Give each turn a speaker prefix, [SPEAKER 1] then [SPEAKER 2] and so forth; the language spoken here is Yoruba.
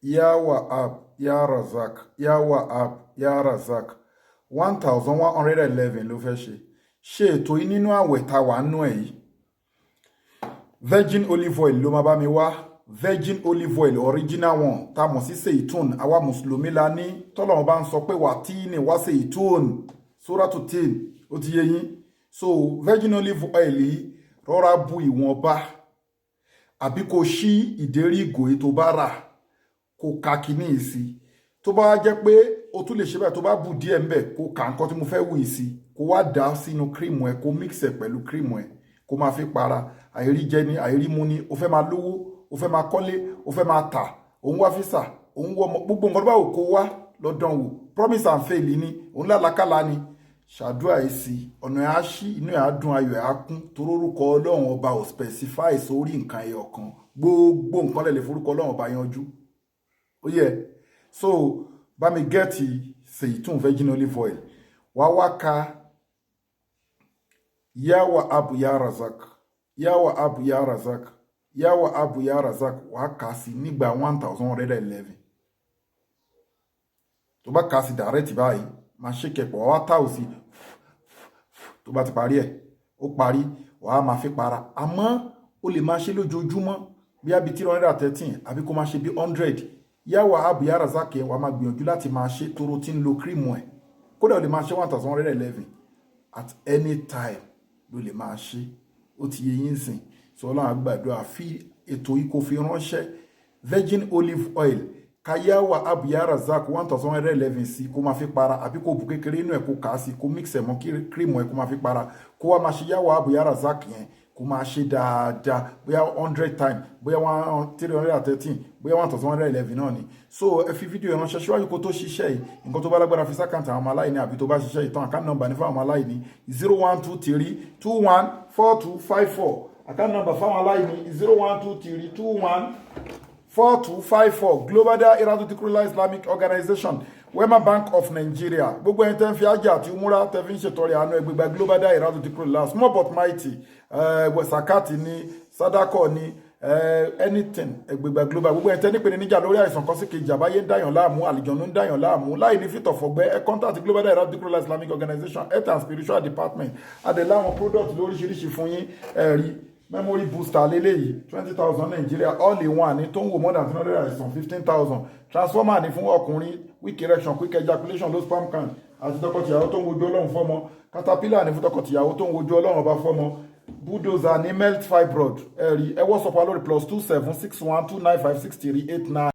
[SPEAKER 1] Ya Wahab, Ya Razak, Ya Wahab, Ya Razak. 1111 ló fẹ́ ṣe. Ṣe ètò yìí nínú àwẹ̀ tá wà nínú ẹ̀ yìí. Virgin olive oil ló máa bá mi wá. Virgin olive oil original one tá mọ̀ sí seitun. Àwa mùsùlùmí la ní. Tọ́lọ́run bá ń sọ pé wà tí ní wá seitun. Suratu Tin. Ó ti yé yín. So virgin olive oil yìí rọra bu ìwọ̀nba. Àbí kò ṣí ìdérí ìgò ètò bá rà. Kò ka kíní ìsí. Tó bá jẹ́ pé o tún lè ṣe bẹ́ẹ̀ tó bá bù díẹ̀ ńbẹ̀ kó ka nǹkan tí mo fẹ́ wù sí kó wá dà sínú cream ẹ̀ kó mix ẹ̀ pẹ̀lú cream ẹ̀ kó máa fi para àìrí jẹ ni àìrí mu ni o fẹ́ máa lówó o fẹ́ máa kọ́lé o fẹ́ máa tà òun wá físà òun wọ ọmọ gbogbo nǹkan tó bá wò kó wá lọ́dọ̀ wò promise and fail ni òun lálàkàlà ni ṣàdúrà yìí sí ọ̀nà ẹ̀ á ṣí inú ẹ̀ á dùn ayọ̀ ẹ̀ á kún torórúkọ ọlọ́run ọba ò specify sórí nǹkan ẹyọ kan gbogbo nǹkan lè forúkọ ọlọ́run ọba yanjú ó yẹ so bá mi gẹ́ẹ̀tì seitun virgin olive oil wá wá ka Ya Wahab Ya Razak Ya Wahab Ya Razak Ya Wahab Ya Razak wá kà sí nígbà 1111 tó bá kà sí direct báyìí máa ṣe kẹpọ̀ wá tá ò sí tó bá ti parí ẹ̀ ó parí wàá máa fi para àmọ́ o lè máa ṣe lójoojúmọ́ bí i 313 àbí kó máa ṣe bí 100 Ya Wahab Ya Razak yẹn wàá máa gbìyànjú láti máa ṣe toro tí ń lo kírìmù ẹ̀ kódà o lè máa ṣe 1111 at any time ló lè máa ṣe ó ti yé yín sìn sọ ọlọ́run àgbàdua fi ètò yìí kò fi ránṣẹ́ virgin olive oil ká Ya Wahab Ya Razak 1111 sí kó máa fi para àbí kó bù kékeré inú ẹ̀ kó kà á sí kó mix ẹ̀ mọ́ kírìmù ẹ̀ kó máa fi para kó wá máa ṣe Ya Wahab Ya Razak yẹn kó máa ṣe dáadáa bóyá 100 times bóyá 313 bóyá 1111 náà ni so ẹ fi fídíò ìránṣẹ́ síwájú kó tó ṣiṣẹ́ yìí nǹkan tó bá lágbára fi sákàǹtì àwọn ọmọ aláìní àbí tó bá ṣiṣẹ́ ìtàn àkáǹtì nọ́mbà ní fáwọn ọmọ aláìní 0123 21 4254 àkáǹtì nọ́mbà fáwọn aláìní 0123 21 4254 Global Dahiratu Dhikrlahi Islamic Organization Wema Bank of Nigeria gbogbo ẹni tẹ́ ń fi ájà àti múra tẹ́ fi ń ṣètọrẹ àánú ẹgbẹgbẹ Global Dahiratu Dhikrlahi small but mighty sakati ni sadako ni anything ẹgbẹgbẹ global gbogbo ẹni tẹ́ nípele níjà lórí àìsàn kan sí kejì àbáyé ń dáyàn láàmú àlìjọ̀nú ń dáyàn láàmú láì ní fìtọ̀ fọ̀gbẹ́ ẹ contact Global Dahiratu Dhikrlahi Islamic Organization health and spiritual department adẹ̀láwọn product lóríṣiríṣi fún yín ẹ̀rí memory booster lélẹ́yìí 20,000 Nigeria all in one ní tó ń wò more than 300 àìsàn 15,000 transformer ní fún ọkùnrin quick erection quick ejaculation low sperm count àti tọkọtìyàwó tó ń wojú ọlọ́run fọ́mọ caterpillar ní fún tọkọtìyàwó tó ń wojú ọlọ́run ọba fọ́mọ bulldozer ní melt fibroid ẹ̀rí ẹ WhatsApp wa lórí +27 61 295 63 89.